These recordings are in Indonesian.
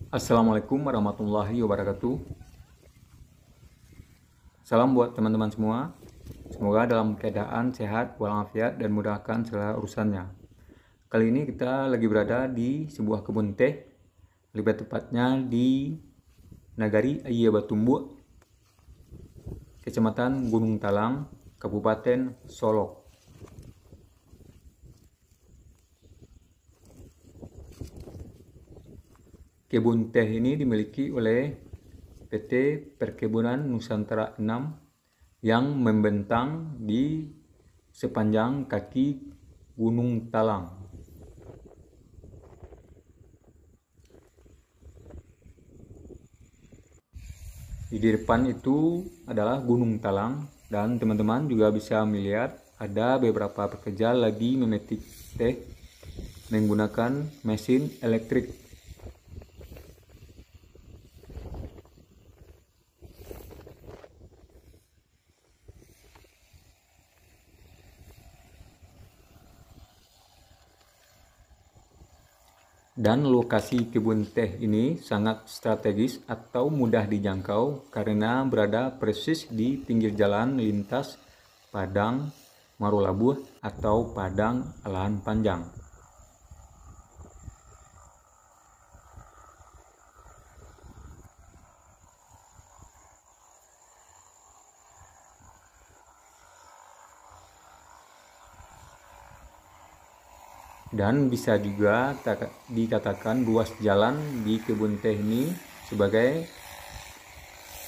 Assalamualaikum warahmatullahi wabarakatuh. Salam buat teman-teman semua. Semoga dalam keadaan sehat walafiat dan mudahkan segala urusannya. Kali ini kita lagi berada di sebuah kebun teh, lebih tepatnya di Nagari Ayia Batumbu, Kecamatan Gunung Talang, Kabupaten Solok. Kebun teh ini dimiliki oleh PT Perkebunan Nusantara 6 yang membentang di sepanjang kaki Gunung Talang. Di depan itu adalah Gunung Talang dan teman-teman juga bisa melihat ada beberapa pekerja lagi memetik teh menggunakan mesin elektrik. Dan lokasi kebun teh ini sangat strategis atau mudah dijangkau karena berada persis di pinggir jalan lintas Padang Marulabuh atau Padang Alahan Panjang. Dan bisa juga dikatakan ruas jalan di kebun teh ini sebagai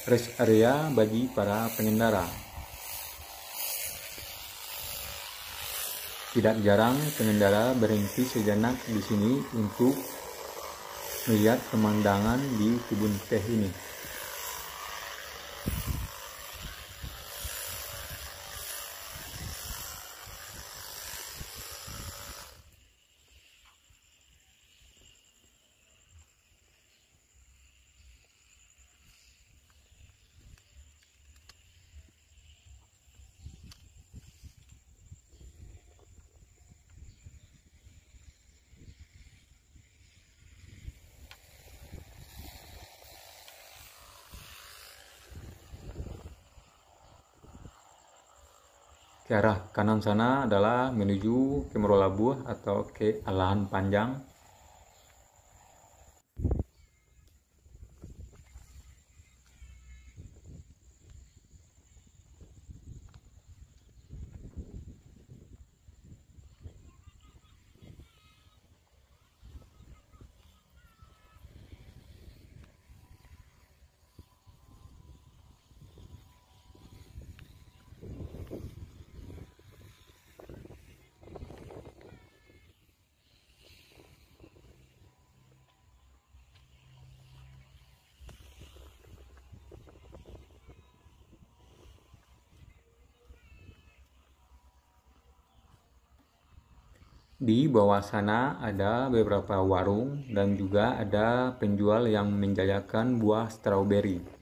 rest area bagi para pengendara. Tidak jarang pengendara berhenti sejenak di sini untuk melihat pemandangan di kebun teh ini. Ke arah kanan sana adalah menuju ke Marulabuh atau ke Alahan Panjang. Di bawah sana ada beberapa warung dan juga ada penjual yang menjajakan buah stroberi.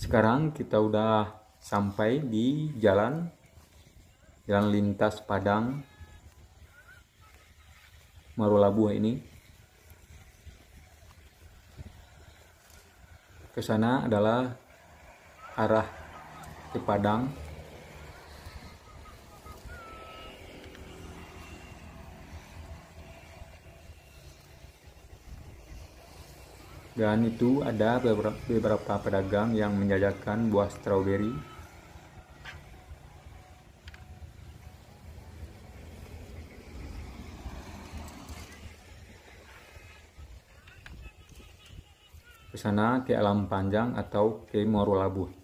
Sekarang kita udah sampai di jalan lintas Padang Marulabuh ini. Ke sana adalah arah ke Padang. Dan itu ada beberapa pedagang yang menjajakan buah stroberi. Ke sana ke Alam Panjang atau ke Marulabuh.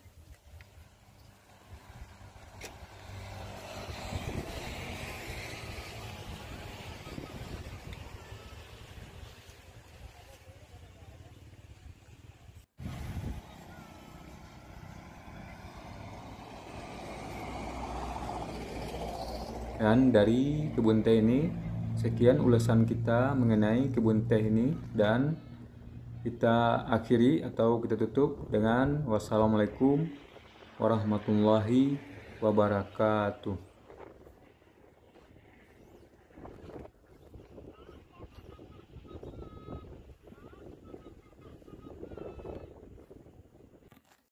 Dan dari kebun teh ini, sekian ulasan kita mengenai kebun teh ini, dan kita akhiri atau kita tutup dengan wassalamualaikum warahmatullahi wabarakatuh.